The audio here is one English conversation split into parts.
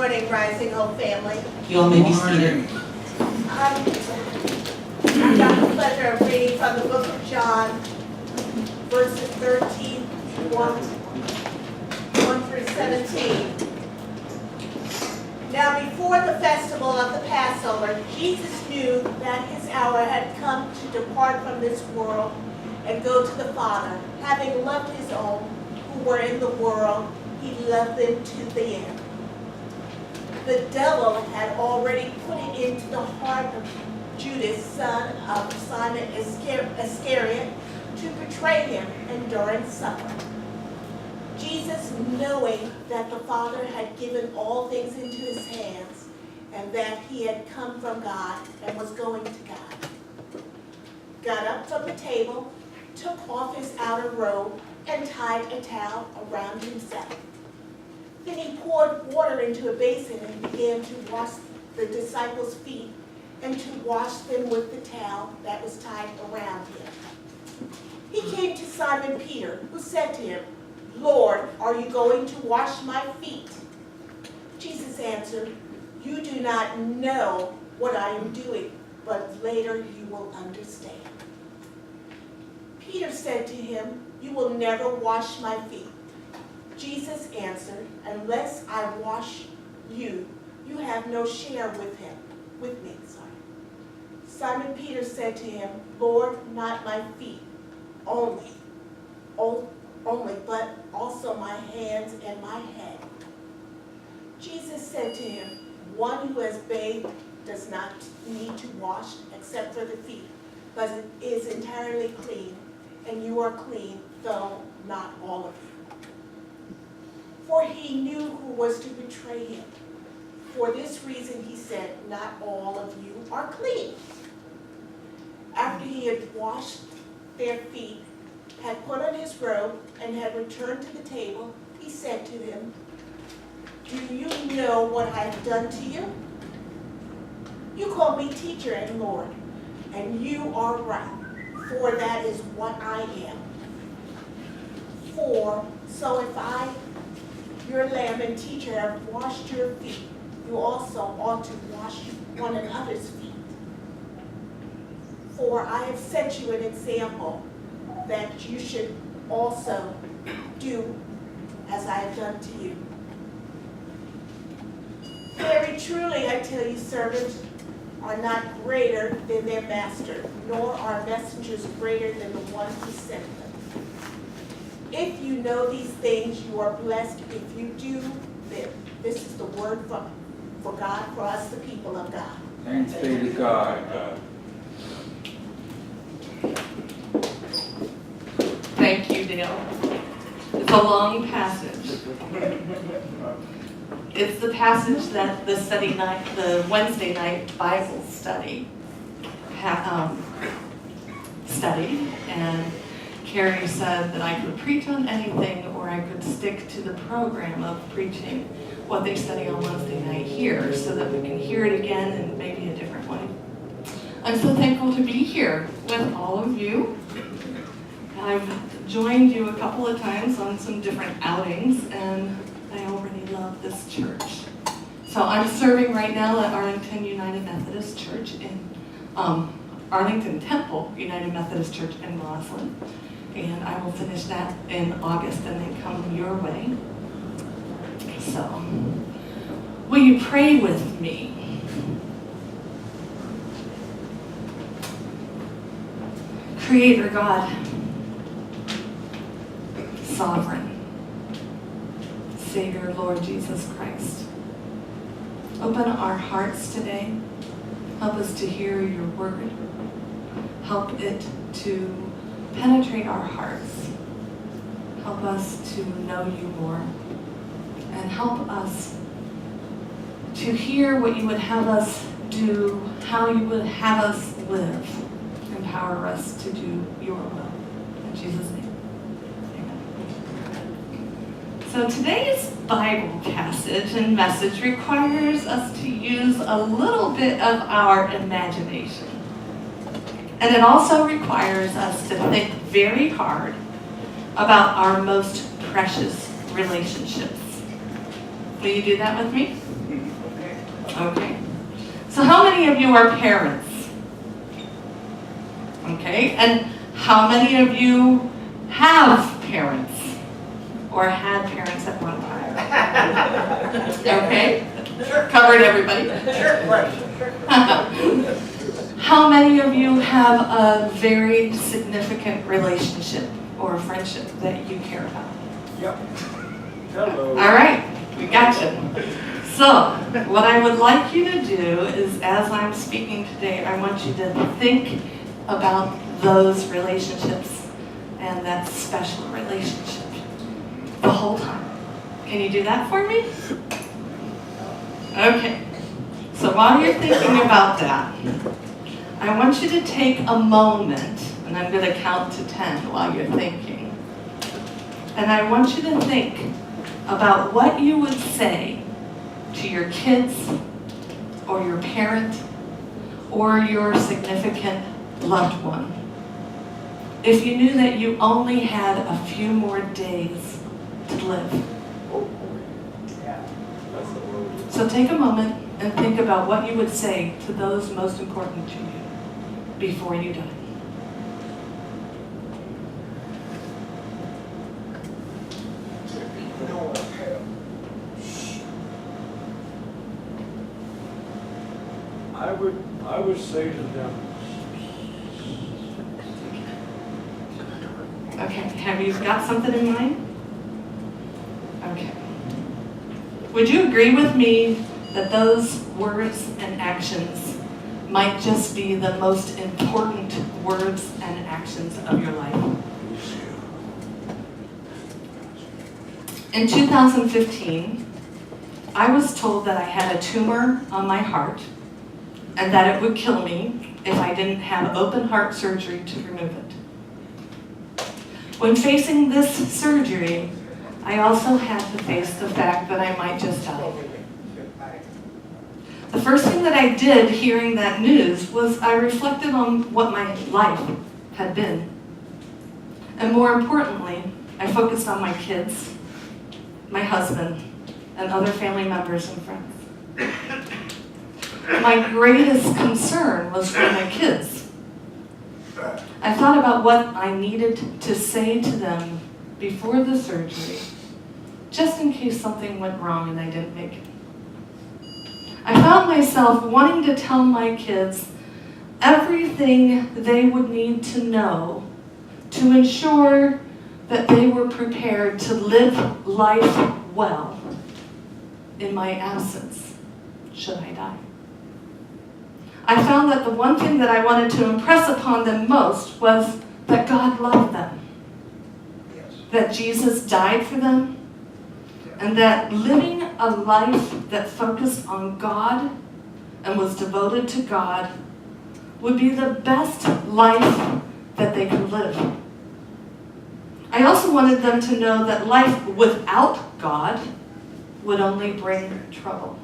morning, Rising Hope family. You all may be seated. I've got the pleasure of reading from the book of John, verses 13, 1 through 17. Now before the festival of the Passover, Jesus knew that his hour had come to depart from this world and go to the Father. Having loved his own who were in the world, he loved them to the end. The devil had already put it into the heart of Judas, son of Simon Iscariot, to betray him and during supper. Jesus, knowing that the Father had given all things into his hands, and that he had come from God and was going to God, got up from the table, took off his outer robe, and tied a towel around himself. Then he poured water into a basin and began to wash the disciples' feet and to wash them with the towel that was tied around him. He came to Simon Peter, who said to him, "Lord, are you going to wash my feet?" Jesus answered, "You do not know what I am doing, but later you will understand." Peter said to him, "You will never wash my feet." Jesus answered, "Unless I wash you, you have no share with me. Simon Peter said to him, "Lord, not my feet only, but also my hands and my head." Jesus said to him, "One who has bathed does not need to wash except for the feet, but is entirely clean, and you are clean, though not all of you." For he knew who was to betray him. For this reason he said, "Not all of you are clean." After he had washed their feet, had put on his robe, and had returned to the table, he said to them, "Do you know what I have done to you? You call me teacher and Lord, and you are right, for that is what I am. So if I, your lamb and teacher, have washed your feet, you also ought to wash one another's feet. For I have set you an example that you should also do as I have done to you. Very truly I tell you, servants are not greater than their master, nor are messengers greater than the one who sent them. If you know these things, you are blessed if you do them." This is the word for God, for us, the people of God. Thanks be to God. Thank you, Dale. It's a long passage. It's the passage that the Wednesday night Bible studied, and Carrie said that I could preach on anything, or I could stick to the program of preaching what they study on Wednesday night here, so that we can hear it again in maybe a different way. I'm so thankful to be here with all of you. I've joined you a couple of times on some different outings, and I already love this church. So I'm serving right now at Arlington United Methodist Church in Arlington Temple United Methodist Church in Roslyn. And I will finish that in August and then come your way. So, will you pray with me? Creator God, Sovereign, Savior, Lord Jesus Christ, open our hearts today. Help us to hear your word. Help it to penetrate our hearts. Help us to know you more. And help us to hear what you would have us do, how you would have us live. Empower us to do your will. In Jesus' name, amen. So today's Bible passage and message requires us to use a little bit of our imagination. And it also requires us to think very hard about our most precious relationships. Will you do that with me? Okay. So how many of you are parents? Okay. And how many of you have parents? Or had parents at one time? Okay. Covered everybody. How many of you have a very significant relationship or friendship that you care about? Yep. Hello. All right, we got you. So, what I would like you to do is, as I'm speaking today, I want you to think about those relationships and that special relationship the whole time. Can you do that for me? Okay. So while you're thinking about that, I want you to take a moment, and I'm going to count to 10 while you're thinking. And I want you to think about what you would say to your kids, or your parent, or your significant loved one, if you knew that you only had a few more days to live. Yeah. That's the word. So take a moment and think about what you would say to those most important to you before you die. I would say to them, Okay, have you got something in mind? Okay. Would you agree with me that those words and actions might just be the most important words and actions of your life? In 2015, I was told that I had a tumor on my heart and that it would kill me if I didn't have open heart surgery to remove it. When facing this surgery, I also had to face the fact that I might just die. The first thing that I did hearing that news was I reflected on what my life had been. And more importantly, I focused on my kids, my husband, and other family members and friends. My greatest concern was for my kids. I thought about what I needed to say to them before the surgery, just in case something went wrong and I didn't make it. I found myself wanting to tell my kids everything they would need to know to ensure that they were prepared to live life well in my absence, should I die. I found that the one thing that I wanted to impress upon them most was that God loved them, that Jesus died for them, and that living a life that focused on God and was devoted to God would be the best life that they could live. I also wanted them to know that life without God would only bring trouble.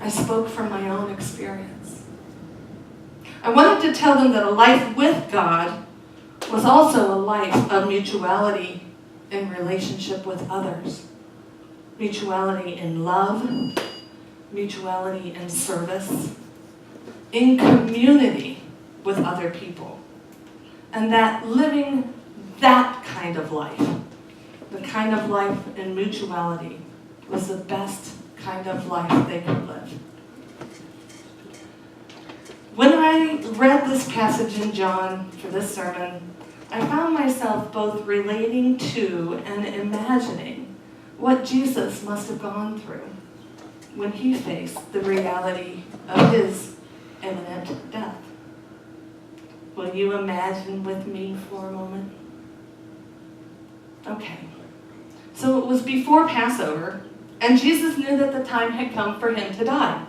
I spoke from my own experience. I wanted to tell them that a life with God was also a life of mutuality in relationship with others. Mutuality in love, mutuality in service, in community with other people. And that living that kind of life, the kind of life in mutuality, was the best kind of life they could live. When I read this passage in John for this sermon, I found myself both relating to and imagining what Jesus must have gone through when he faced the reality of his imminent death. Will you imagine with me for a moment? Okay. So it was before Passover, and Jesus knew that the time had come for him to die.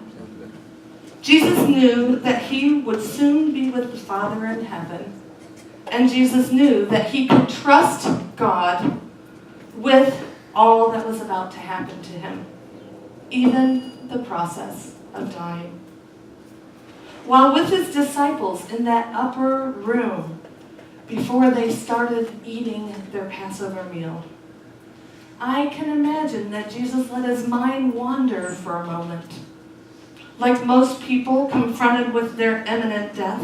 Jesus knew that he would soon be with the Father in heaven, and Jesus knew that he could trust God with all that was about to happen to him, even the process of dying. While with his disciples in that upper room before they started eating their Passover meal, I can imagine that Jesus let his mind wander for a moment. Like most people confronted with their imminent death,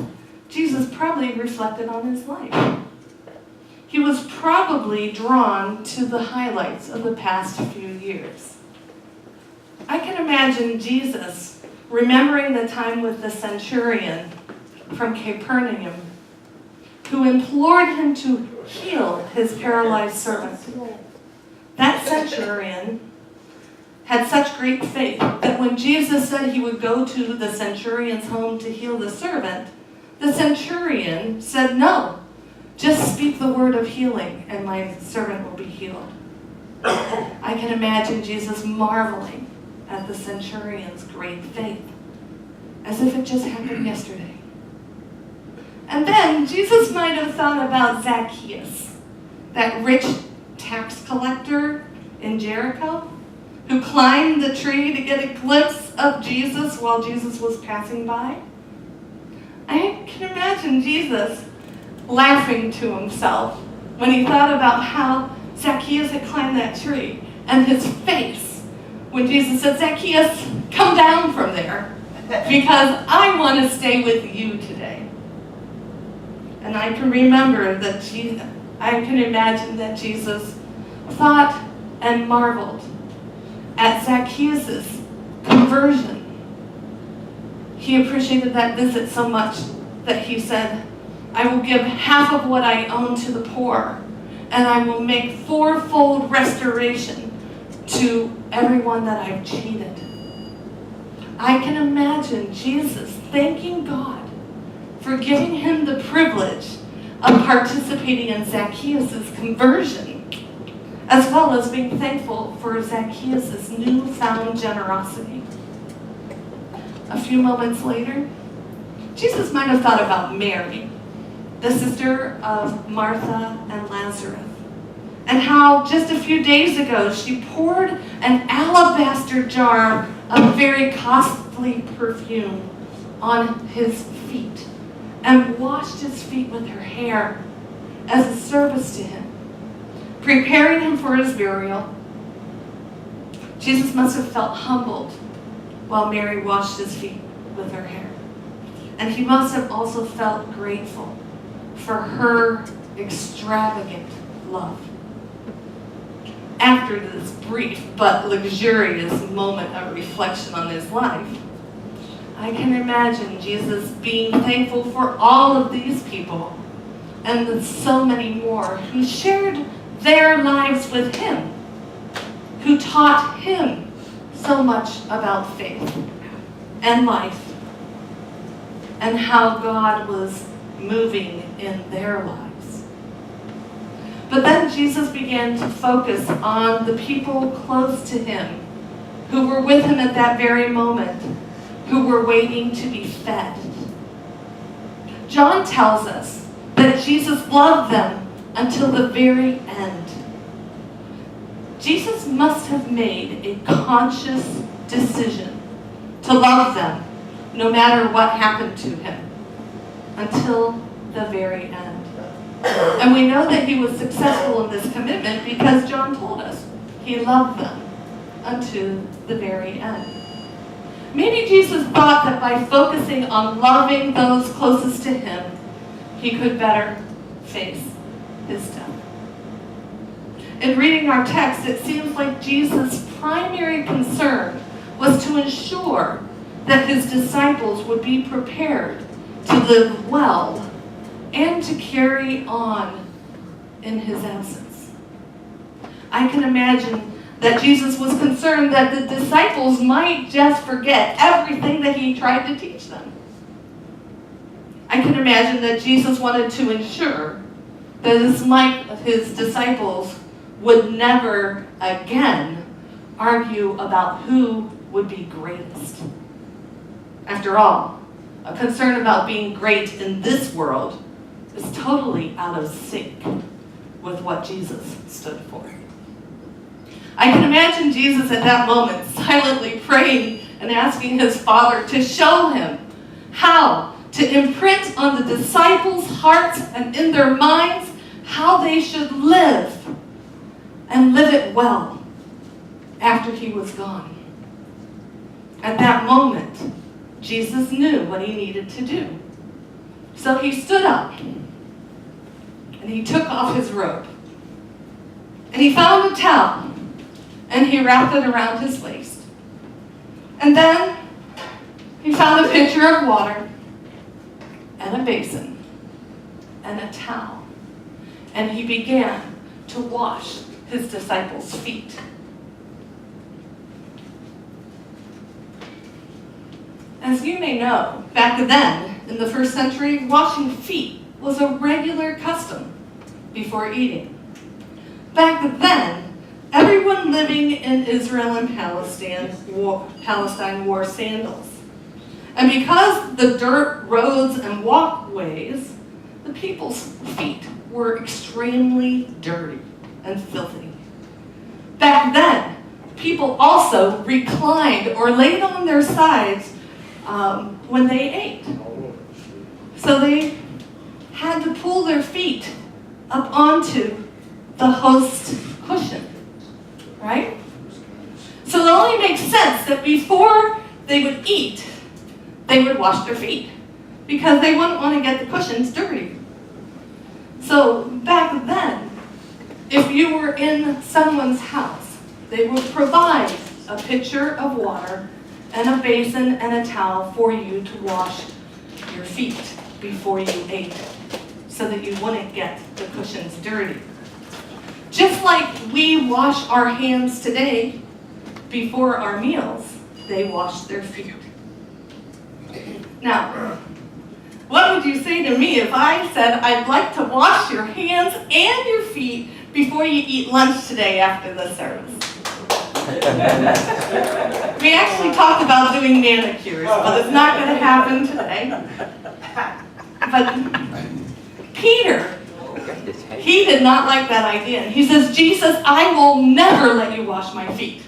Jesus probably reflected on his life. He was probably drawn to the highlights of the past few years. I can imagine Jesus remembering the time with the centurion from Capernaum who implored him to heal his paralyzed servant. That centurion had such great faith that when Jesus said he would go to the centurion's home to heal the servant, the centurion said, "No, just speak the word of healing and my servant will be healed." I can imagine Jesus marveling at the centurion's great faith, as if it just happened yesterday. And then Jesus might have thought about Zacchaeus, that rich tax collector in Jericho, who climbed the tree to get a glimpse of Jesus while Jesus was passing by. I can imagine Jesus laughing to himself when he thought about how Zacchaeus had climbed that tree, and his face when Jesus said, "Zacchaeus, come down from there, because I want to stay with you today." And I can remember that I can imagine that Jesus thought and marveled at Zacchaeus' conversion. He appreciated that visit so much that he said, "I will give half of what I own to the poor, and I will make fourfold restoration to everyone that I've cheated." I can imagine Jesus thanking God for giving him the privilege of participating in Zacchaeus' conversion, as well as being thankful for Zacchaeus' newfound generosity. A few moments later, Jesus might have thought about Mary, the sister of Martha and Lazarus, and how just a few days ago she poured an alabaster jar of very costly perfume on his feet and washed his feet with her hair as a service to him, preparing him for his burial. Jesus must have felt humbled while Mary washed his feet with her hair. And he must have also felt grateful for her extravagant love. After this brief but luxurious moment of reflection on his life, I can imagine Jesus being thankful for all of these people and so many more who shared their lives with him, who taught him so much about faith and life and how God was moving in their lives. But then Jesus began to focus on the people close to him who were with him at that very moment, who were waiting to be fed. John tells us that Jesus loved them until the very end. Jesus must have made a conscious decision to love them no matter what happened to him until the very end. And we know that he was successful in this commitment because John told us he loved them unto the very end. Maybe Jesus thought that by focusing on loving those closest to him, he could better face his death. In reading our text, it seems like Jesus' primary concern was to ensure that his disciples would be prepared to live well and to carry on in his absence. I can imagine that Jesus was concerned that the disciples might just forget everything that he tried to teach them. I can imagine that Jesus wanted to ensure that his disciples would never again argue about who would be greatest. After all, a concern about being great in this world is totally out of sync with what Jesus stood for. I can imagine Jesus at that moment silently praying and asking his Father to show him how to imprint on the disciples' hearts and in their minds how they should live and live it well after he was gone. At that moment, Jesus knew what he needed to do. So he stood up and he took off his robe. And he found a towel and he wrapped it around his waist. And then he found a pitcher of water and a basin and a towel. And he began to wash his disciples' feet. As you may know, back then, in the first century, washing feet was a regular custom before eating. Back then, everyone living in Israel and Palestine wore sandals. And because the dirt roads and walkways, the people's feet were extremely dirty and filthy. Back then, people also reclined or laid on their sides when they ate. So they had to pull their feet up onto the host cushion, right? So it only makes sense that before they would eat, they would wash their feet because they wouldn't want to get the cushions dirty. So back then, if you were in someone's house, they would provide a pitcher of water and a basin and a towel for you to wash your feet before you ate so that you wouldn't get the cushions dirty. Just like we wash our hands today before our meals, they wash their feet. Now, what would you say to me if I said I'd like to wash your hands and your feet before you eat lunch today after the service? We actually talked about doing manicures, but it's not going to happen today. But Peter, he did not like that idea. And he says, Jesus, I will never let you wash my feet.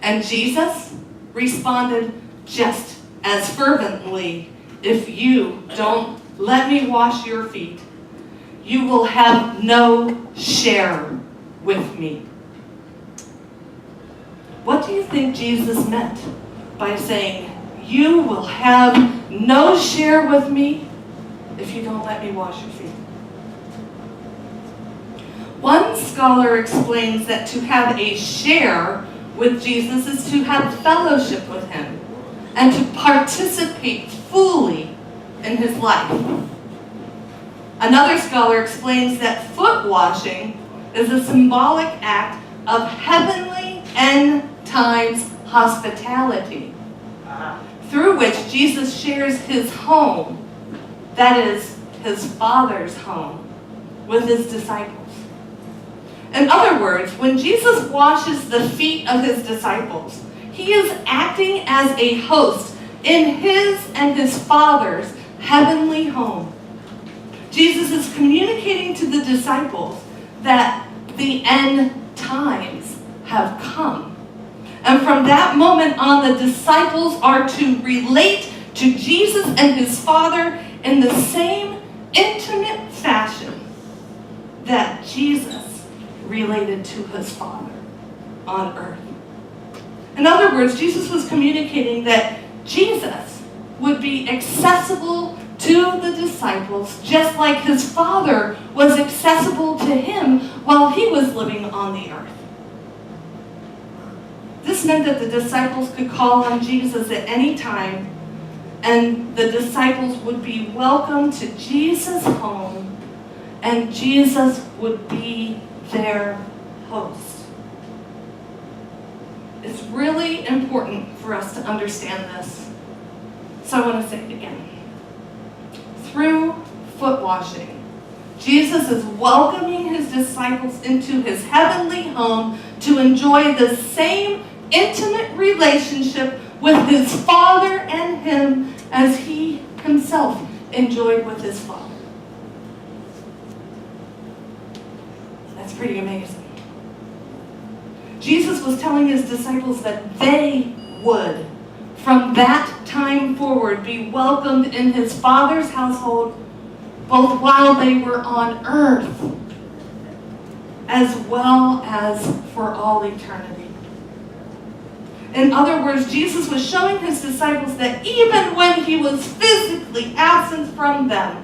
And Jesus responded just as fervently, if you don't let me wash your feet, you will have no share with me. What do you think Jesus meant by saying, you will have no share with me if you don't let me wash your feet? One scholar explains that to have a share with Jesus is to have fellowship with him and to participate fully in his life. Another scholar explains that foot washing is a symbolic act of heavenly end times hospitality, through which Jesus shares his home, that is, his Father's home, with his disciples. In other words, when Jesus washes the feet of his disciples, he is acting as a host in his and his Father's heavenly home. Jesus is communicating to the disciples that the end times have come. And from that moment on, the disciples are to relate to Jesus and his Father in the same intimate fashion that Jesus related to his Father on earth. In other words, Jesus was communicating that Jesus would be accessible to the disciples just like his Father was accessible to him while he was living on the earth. This meant that the disciples could call on Jesus at any time, and the disciples would be welcome to Jesus' home, and Jesus would be their host. It's really important for us to understand this. So I want to say it again. Through foot washing, Jesus is welcoming his disciples into his heavenly home to enjoy the same intimate relationship with his Father and him as he himself enjoyed with his Father. That's pretty amazing. Jesus was telling his disciples that they would, from that time forward, be welcomed in his Father's household both while they were on earth as well as for all eternity. In other words, Jesus was showing his disciples that even when he was physically absent from them,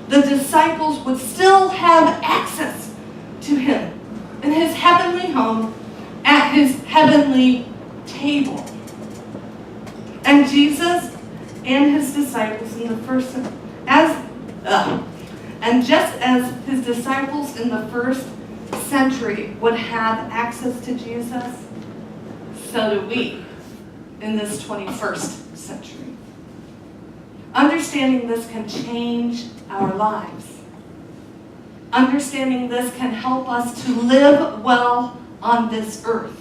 the disciples would still have access to him in his heavenly home, at his heavenly table. And Jesus and his disciples in the first, and just as his disciples in the first century would have access to Jesus, so do we in this 21st century. Understanding this can change our lives. Understanding this can help us to live well on this earth.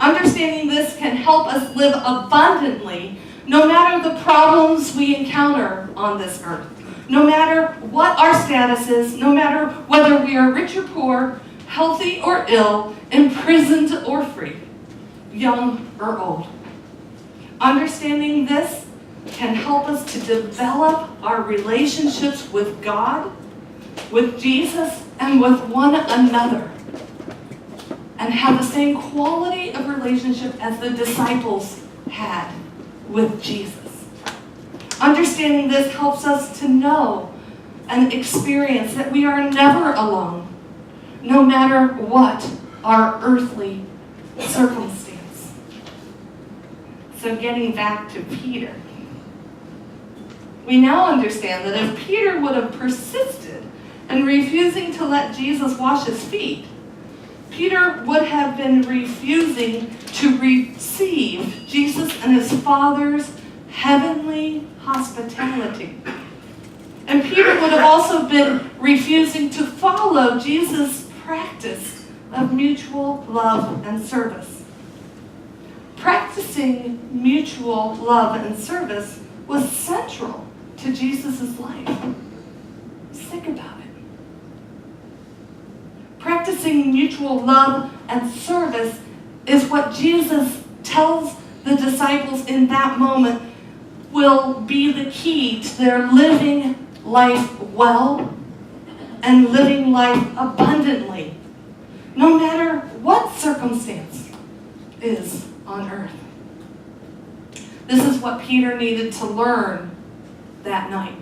Understanding this can help us live abundantly no matter the problems we encounter on this earth. No matter what our status is, no matter whether we are rich or poor, healthy or ill, imprisoned or free, young or old. Understanding this can help us to develop our relationships with God, with Jesus, and with one another, and have the same quality of relationship as the disciples had with Jesus. Understanding this helps us to know and experience that we are never alone, no matter what our earthly circumstance. So getting back to Peter, we now understand that if Peter would have persisted in refusing to let Jesus wash his feet, Peter would have been refusing to receive Jesus and his Father's heavenly hospitality. And Peter would have also been refusing to follow Jesus' practice of mutual love and service. Practicing mutual love and service was central to Jesus' life. Think about it. Practicing mutual love and service is what Jesus tells the disciples in that moment will be the key to their living life well and living life abundantly, no matter what circumstance is on earth. This is what Peter needed to learn that night.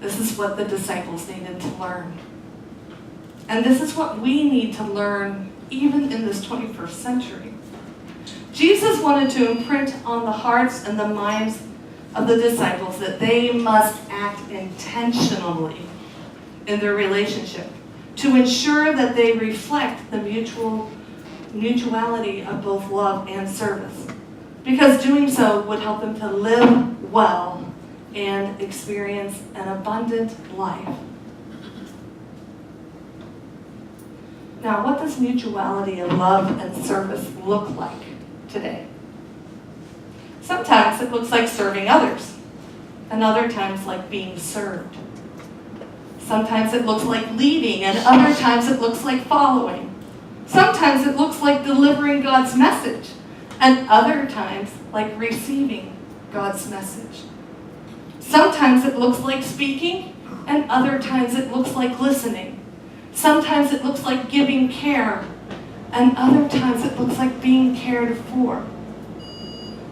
This is what the disciples needed to learn. And this is what we need to learn even in this 21st century. Jesus wanted to imprint on the hearts and the minds of the disciples that they must act intentionally in their relationship to ensure that they reflect the mutuality of both love and service. Because doing so would help them to live well and experience an abundant life. Now, what does mutuality of love and service look like today? Sometimes it looks like serving others, and other times like being served. Sometimes it looks like leading, and other times it looks like following. Sometimes it looks like delivering God's message, and other times like receiving God's message. Sometimes it looks like speaking, and other times it looks like listening. Sometimes it looks like giving care, and other times it looks like being cared for.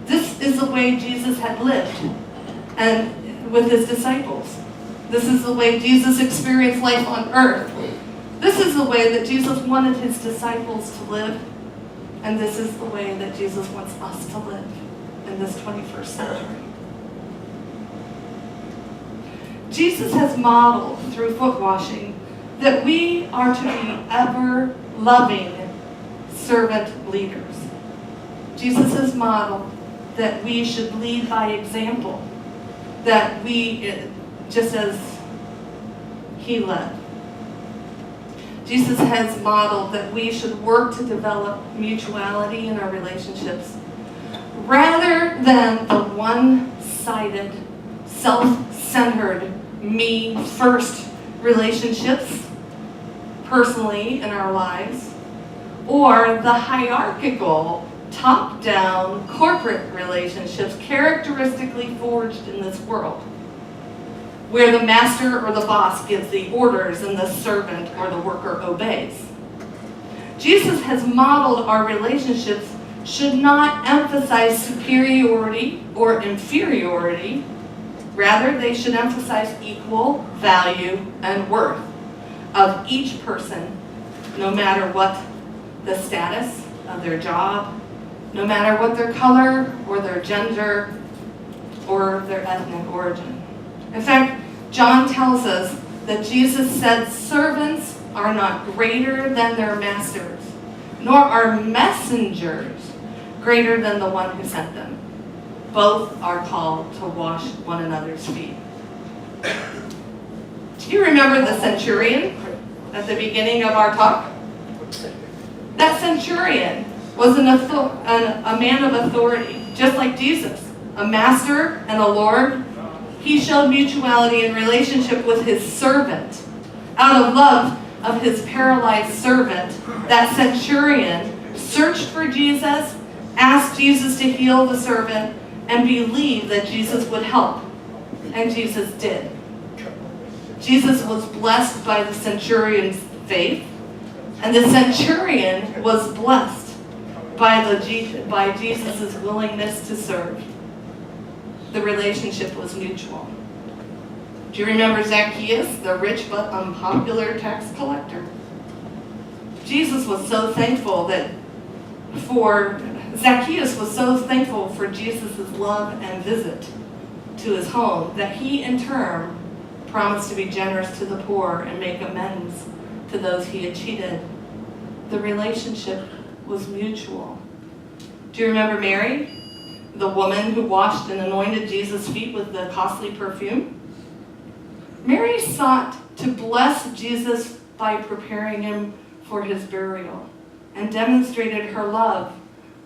This is the way Jesus had lived and with his disciples. This is the way Jesus experienced life on earth. This is the way that Jesus wanted his disciples to live, and this is the way that Jesus wants us to live in this 21st century. Jesus has modeled through foot washing that we are to be ever-loving servant leaders. Jesus has modeled that we should lead by example, that we, just as he led. Jesus has modeled that we should work to develop mutuality in our relationships rather than the one-sided, self-centered, me-first relationships personally in our lives, or the hierarchical, top-down corporate relationships characteristically forged in this world, where the master or the boss gives the orders and the servant or the worker obeys. Jesus has modeled our relationships should not emphasize superiority or inferiority. Rather, they should emphasize equal value and worth of each person, no matter what the status of their job, no matter what their color or their gender or their ethnic origin. In fact, John tells us that Jesus said servants are not greater than their masters, nor are messengers greater than the one who sent them. Both are called to wash one another's feet. Do you remember the centurion at the beginning of our talk? That centurion was a man of authority, just like Jesus, a master and a lord. He showed mutuality in relationship with his servant. Out of love of his paralyzed servant, that centurion searched for Jesus, asked Jesus to heal the servant, and believed that Jesus would help. And Jesus did. Jesus was blessed by the centurion's faith, and the centurion was blessed by Jesus' willingness to serve. The relationship was mutual. Do you remember Zacchaeus, the rich but unpopular tax collector? Zacchaeus was so thankful for Jesus' love and visit to his home that he in turn promised to be generous to the poor and make amends to those he had cheated. The relationship was mutual. Do you remember Mary, the woman who washed and anointed Jesus' feet with the costly perfume? Mary sought to bless Jesus by preparing him for his burial and demonstrated her love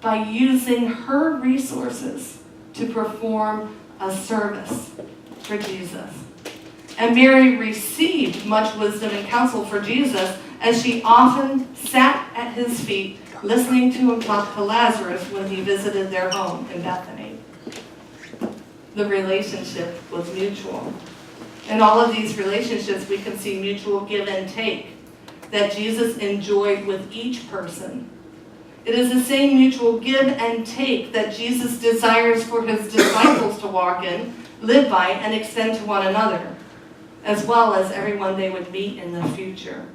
by using her resources to perform a service for Jesus. And Mary received much wisdom and counsel for Jesus as she often sat at his feet listening to him talk to Lazarus when he visited their home in Bethany. The relationship was mutual. In all of these relationships, we can see mutual give and take that Jesus enjoyed with each person. It is the same mutual give and take that Jesus desires for his disciples to walk in, live by, and extend to one another, as well as everyone they would meet in the future,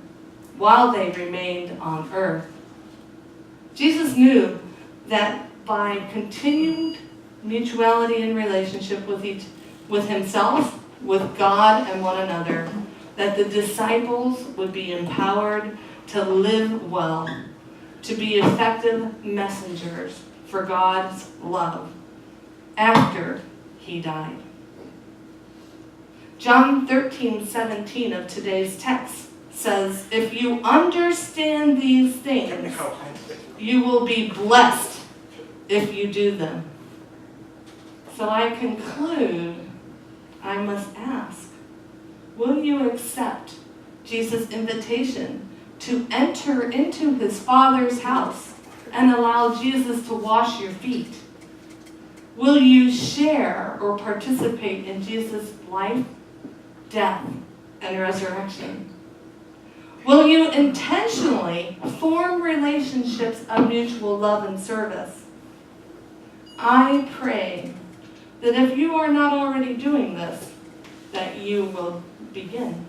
while they remained on earth. Jesus knew that by continued mutuality in relationship with himself, with God, and one another, that the disciples would be empowered to live well, to be effective messengers for God's love after he died. John 13:17 of today's text says, "If you understand these things, you will be blessed if you do them." So I conclude, I must ask, will you accept Jesus' invitation to enter into his Father's house and allow Jesus to wash your feet? Will you share or participate in Jesus' life, death, and resurrection? Will you intentionally form relationships of mutual love and service? I pray that if you are not already doing this, that you will begin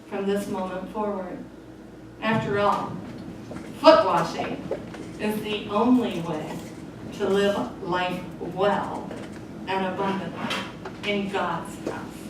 from this moment forward. After all, foot washing is the only way to live life well and abundantly in God's house.